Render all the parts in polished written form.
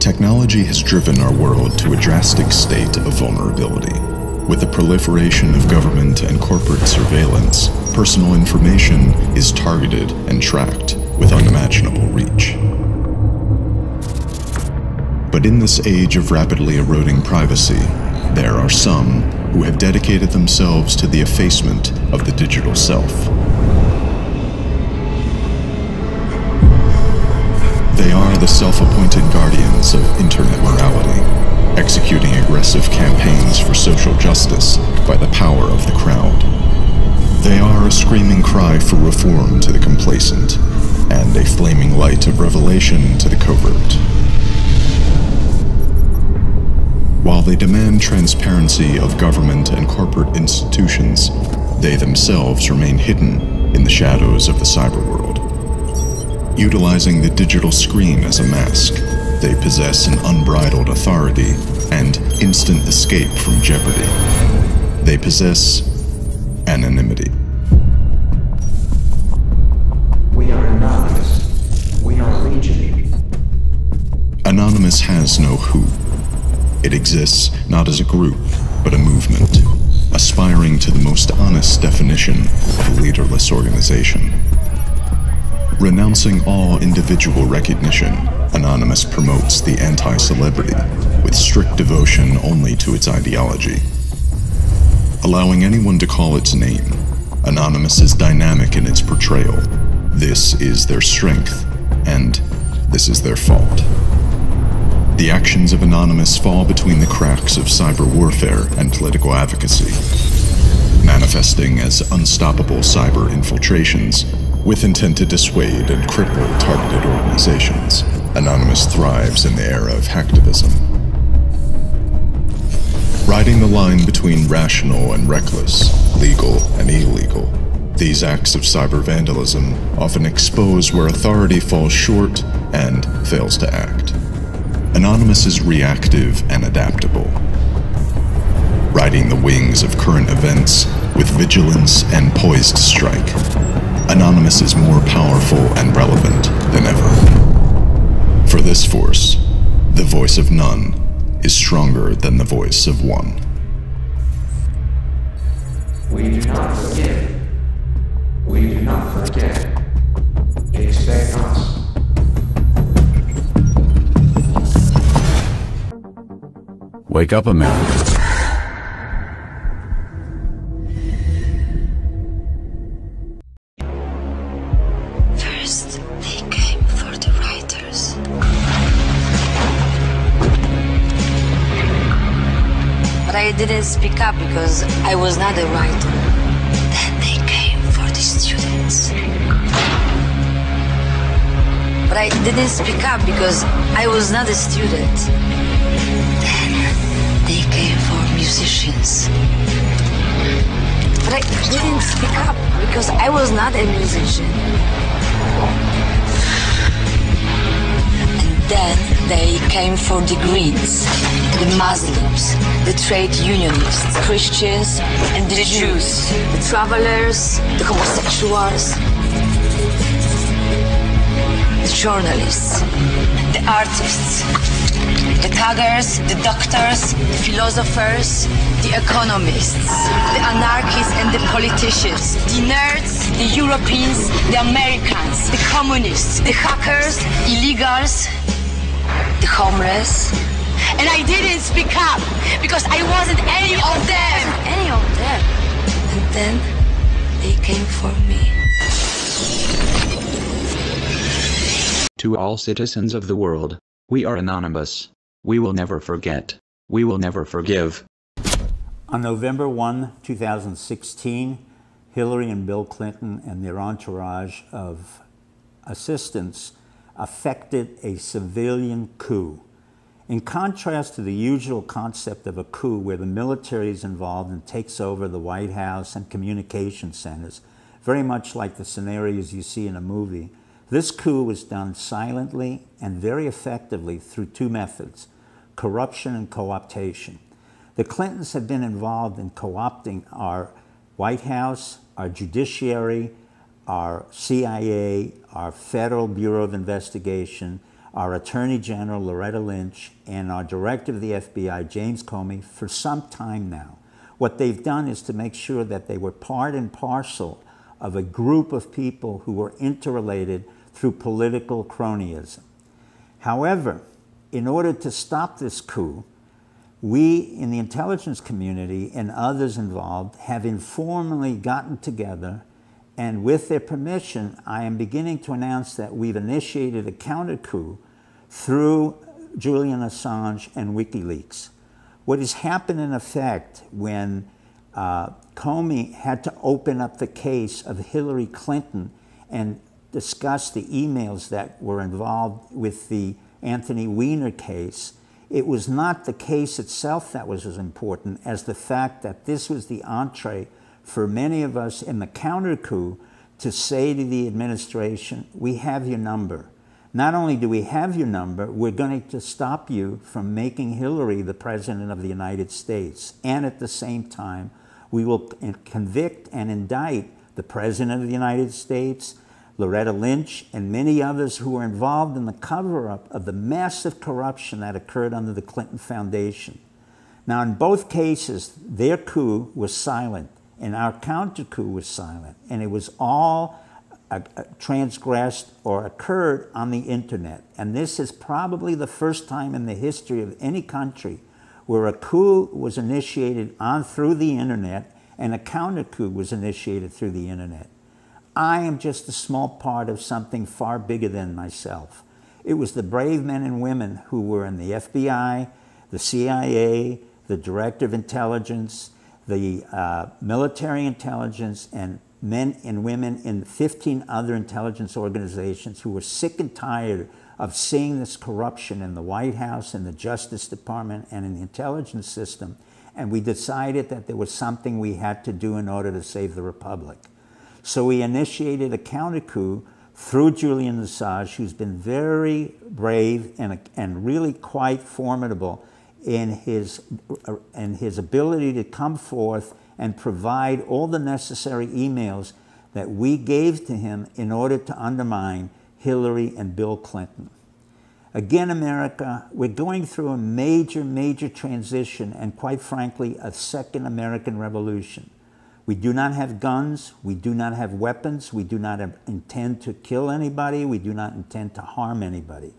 Technology has driven our world to a drastic state of vulnerability. With the proliferation of government and corporate surveillance, personal information is targeted and tracked with unimaginable reach. But in this age of rapidly eroding privacy, there are some who have dedicated themselves to the effacement of the digital self. They are the self-appointed guardians of internet morality, executing aggressive campaigns for social justice by the power of the crowd. They are a screaming cry for reform to the complacent, and a flaming light of revelation to the covert. While they demand transparency of government and corporate institutions, they themselves remain hidden in the shadows of the cyber world. Utilizing the digital screen as a mask, they possess an unbridled authority and instant escape from jeopardy. They possess anonymity. We are anonymous. We are legion. Anonymous has no who. It exists not as a group, but a movement, aspiring to the most honest definition of a leaderless organization. Renouncing all individual recognition, Anonymous promotes the anti-celebrity with strict devotion only to its ideology. Allowing anyone to call its name, Anonymous is dynamic in its portrayal. This is their strength, and this is their fault. The actions of Anonymous fall between the cracks of cyber warfare and political advocacy, manifesting as unstoppable cyber infiltrations with intent to dissuade and cripple targeted organizations. Anonymous thrives in the era of hacktivism. Riding the line between rational and reckless, legal and illegal, these acts of cyber vandalism often expose where authority falls short and fails to act. Anonymous is reactive and adaptable, riding the wings of current events with vigilance and poised to strike. Anonymous is more powerful and relevant than ever. For this force, the voice of none is stronger than the voice of one. We do not forget. We do not forget. Expect us. Wake up, America. First, they came for the writers. But I didn't speak up because I was not a writer. Then they came for the students. But I didn't speak up because I was not a student. They came for musicians. But I didn't speak up because I was not a musician. And then they came for the Greens, the Muslims, the trade unionists, Christians, and the Jews, the travelers, the homosexuals, the journalists, the artists, the taggers, the doctors, the philosophers, the economists, the anarchists and the politicians, the nerds, the Europeans, the Americans, the communists, the hackers, illegals, the homeless. And I didn't speak up because I wasn't any of them. Any of them. And then they came for me. To all citizens of the world, we are anonymous. We will never forget. We will never forgive. On November 1, 2016, Hillary and Bill Clinton and their entourage of assistants effected a civilian coup. In contrast to the usual concept of a coup where the military is involved and takes over the White House and communication centers, very much like the scenarios you see in a movie, this coup was done silently and very effectively through two methods: corruption and co-optation. The Clintons have been involved in co-opting our White House, our judiciary, our CIA, our Federal Bureau of Investigation, our Attorney General, Loretta Lynch, and our Director of the FBI, James Comey, for some time now. What they've done is to make sure that they were part and parcel of a group of people who were interrelated through political cronyism. However, in order to stop this coup, we in the intelligence community and others involved have informally gotten together, and with their permission, I am beginning to announce that we've initiated a counter-coup through Julian Assange and WikiLeaks. What has happened in effect when Comey had to open up the case of Hillary Clinton and discuss the emails that were involved with the Anthony Weiner case, it was not the case itself that was as important as the fact that this was the entree for many of us in the counter-coup to say to the administration, we have your number. Not only do we have your number, we're going to stop you from making Hillary the President of the United States. And at the same time, we will convict and indict the President of the United States, Loretta Lynch, and many others who were involved in the cover-up of the massive corruption that occurred under the Clinton Foundation. Now, in both cases, their coup was silent, and our counter-coup was silent, and it was all transgressed or occurred on the internet. And this is probably the first time in the history of any country where a coup was initiated through the internet and a counter-coup was initiated through the internet. I am just a small part of something far bigger than myself. It was the brave men and women who were in the FBI, the CIA, the Director of Intelligence, the military intelligence, and men and women in 15 other intelligence organizations who were sick and tired of seeing this corruption in the White House, in the Justice Department, and in the intelligence system. And we decided that there was something we had to do in order to save the Republic. So we initiated a counter-coup through Julian Assange, who's been very brave and really quite formidable in his ability to come forth and provide all the necessary emails that we gave to him in order to undermine Hillary and Bill Clinton. Again, America, we're going through a major, major transition and, quite frankly, a second American Revolution. We do not have guns, we do not have weapons, we do not intend to kill anybody, we do not intend to harm anybody.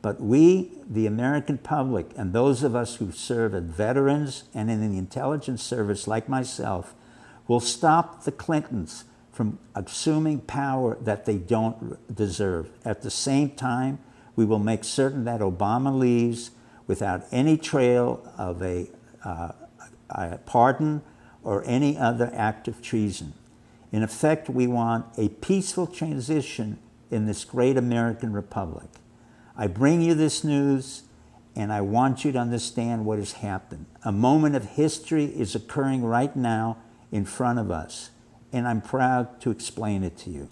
But we, the American public, and those of us who serve as veterans and in the intelligence service like myself, will stop the Clintons from assuming power that they don't deserve. At the same time, we will make certain that Obama leaves without any trail of a pardon or any other act of treason. In effect, we want a peaceful transition in this great American Republic. I bring you this news, and I want you to understand what has happened. A moment of history is occurring right now in front of us, and I'm proud to explain it to you.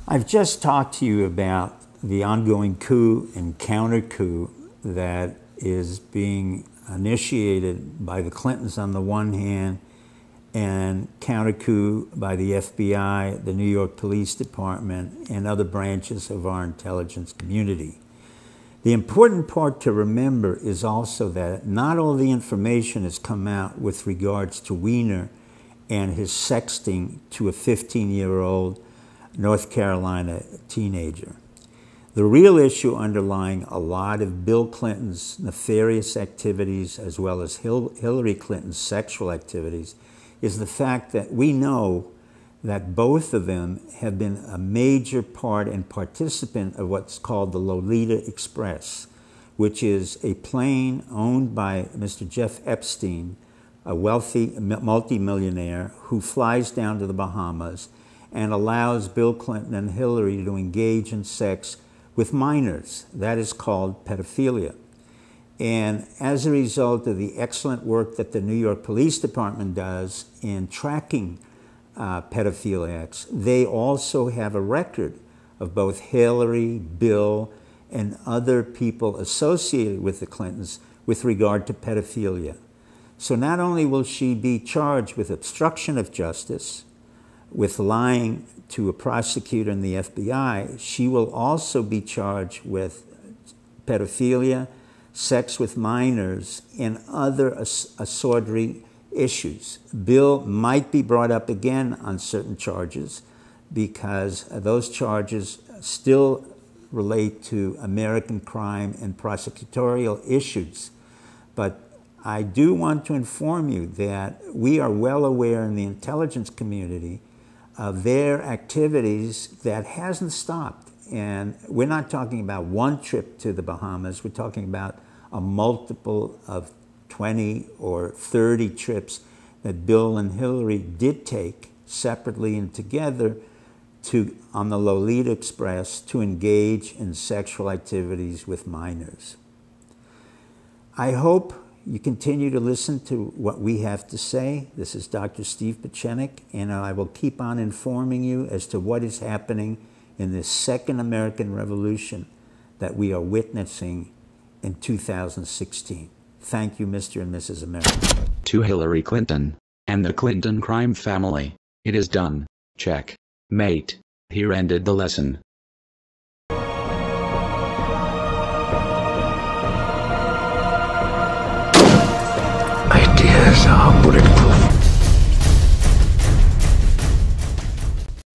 I've just talked to you about the ongoing coup and counter-coup that is being initiated by the Clintons on the one hand, and counter-coup by the FBI, the New York Police Department, and other branches of our intelligence community. The important part to remember is also that not all the information has come out with regards to Weiner and his sexting to a 15-year-old North Carolina teenager. The real issue underlying a lot of Bill Clinton's nefarious activities as well as Hillary Clinton's sexual activities is the fact that we know that both of them have been a major part and participant of what's called the Lolita Express, which is a plane owned by Mr. Jeff Epstein, a wealthy multimillionaire who flies down to the Bahamas and allows Bill Clinton and Hillary to engage in sex with minors. That is called pedophilia. And as a result of the excellent work that the New York Police Department does in tracking pedophiliacs, they also have a record of both Hillary, Bill, and other people associated with the Clintons with regard to pedophilia. So not only will she be charged with obstruction of justice, with lying to a prosecutor in the FBI, she will also be charged with pedophilia, sex with minors, and other assorted issues. Bill might be brought up again on certain charges because those charges still relate to American crime and prosecutorial issues. But I do want to inform you that we are well aware in the intelligence community of their activities that hasn't stopped. And we're not talking about one trip to the Bahamas. We're talking about a multiple of 20 or 30 trips that Bill and Hillary did take separately and together on the Lolita Express to engage in sexual activities with minors. I hope you continue to listen to what we have to say. This is Dr. Steve Pieczenik, and I will keep on informing you as to what is happening in this second American Revolution that we are witnessing in 2016. Thank you, Mr. and Mrs. America. To Hillary Clinton and the Clinton crime family, it is done. Check. Mate. Here ended the lesson. Ideas are bulletproof.